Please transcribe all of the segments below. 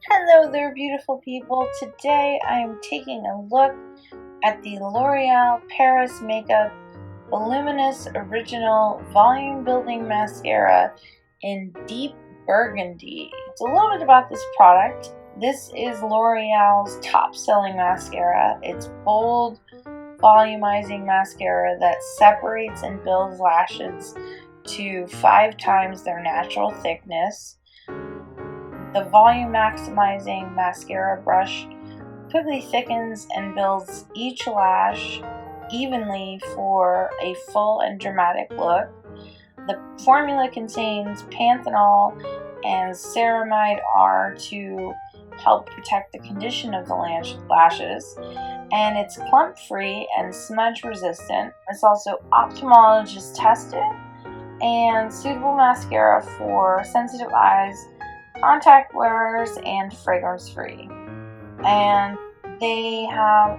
Hello there, beautiful people. Today I am taking a look at the L'Oreal Paris Makeup Voluminous Original Volume Building Mascara in Deep Burgundy. So a little bit about this product. This is L'Oreal's top-selling mascara. It's bold, volumizing mascara that separates and builds lashes to 5 times their natural thickness. The volume maximizing mascara brush quickly thickens and builds each lash evenly for a full and dramatic look. The formula contains panthenol and ceramide R to help protect the condition of the lashes, and it's clump free and smudge resistant. It's also ophthalmologist-tested and suitable mascara for sensitive eyes, contact wearers, and fragrance free. And they have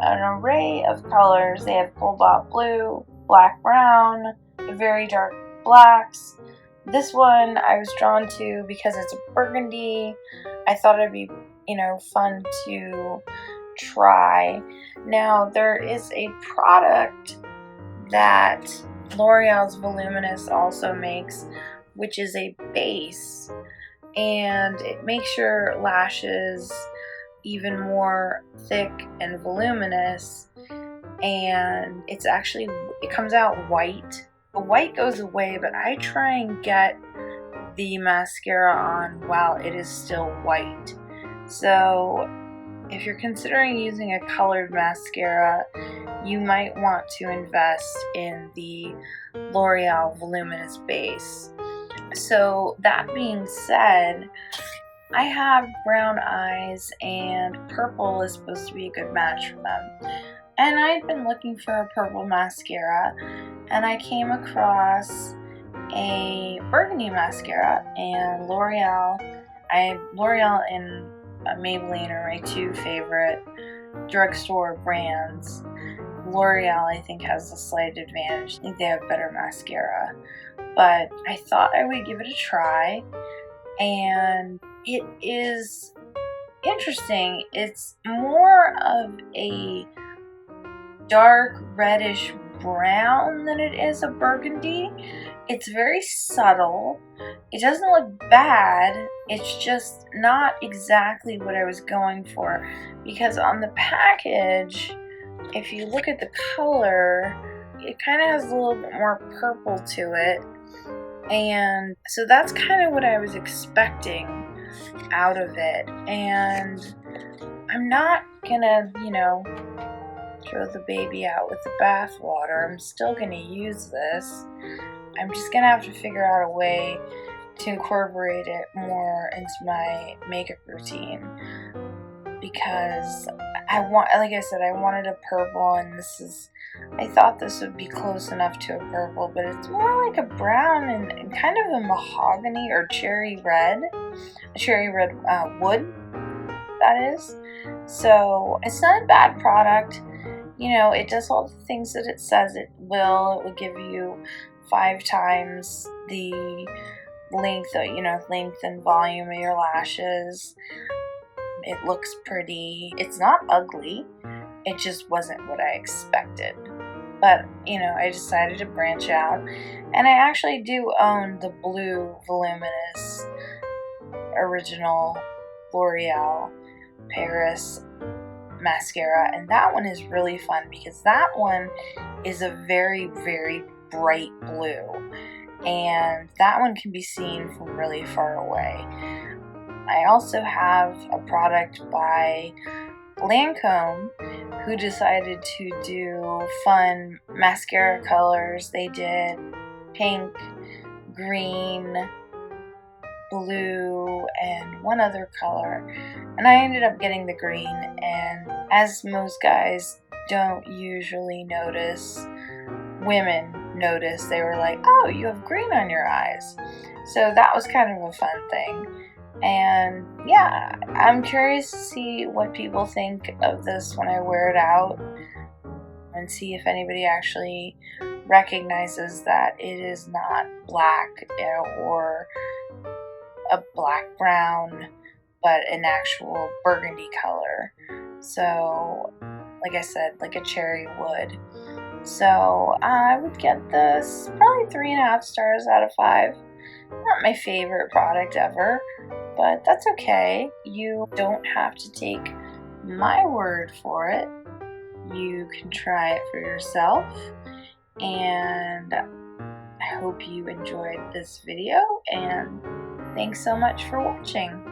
an array of colors. They have cobalt blue, black brown, very dark blacks. This one I was drawn to because it's a burgundy. I thought it'd be, fun to try. Now there is a product that L'Oreal's Voluminous also makes, which is a base, and it makes your lashes even more thick and voluminous, and it comes out white. The white goes away, but I try and get the mascara on while it is still white. So if you're considering using a colored mascara, you might want to invest in the L'Oreal Voluminous base. So that being said, I have brown eyes and purple is supposed to be a good match for them. And I'd been looking for a purple mascara, and I came across a burgundy mascara, and L'Oreal and Maybelline are my two favorite drugstore brands. L'Oreal, I think, has a slight advantage. I think they have better mascara. But I thought I would give it a try, and it is interesting. It's more of a dark reddish brown than it is a burgundy. It's very subtle. It doesn't look bad. It's just not exactly what I was going for, because on the package, if you look at the color, it kind of has a little bit more purple to it, and so that's kind of what I was expecting out of it. And I'm not gonna, throw the baby out with the bathwater. I'm still gonna use this. I'm just gonna have to figure out a way to incorporate it more into my makeup routine, because I wanted a purple, and I thought this would be close enough to a purple, but it's more like a brown and kind of a mahogany or cherry red wood, that is. So it's not a bad product. It does all the things that it says it will. It will give you 5 times the length and volume of your lashes. It looks pretty. It's not ugly. It just wasn't what I expected. But, I decided to branch out. And I actually do own the blue Voluminous Original L'Oreal Paris mascara. And that one is really fun because that one is a very, very bright blue. And that one can be seen from really far away. I also have a product by Lancome, who decided to do fun mascara colors. They did pink, green, blue, and one other color. And I ended up getting the green, and as most guys don't usually notice, women noticed. They were like, "Oh, you have green on your eyes." So that was kind of a fun thing. And yeah, I'm curious to see what people think of this when I wear it out, and see if anybody actually recognizes that it is not black or a black brown but an actual burgundy color. So, like I said, like a cherry would. So I would get this probably 3.5 stars out of 5. Not my favorite product ever, but that's okay. You don't have to take my word for it. You can try it for yourself, and I hope you enjoyed this video, and thanks so much for watching.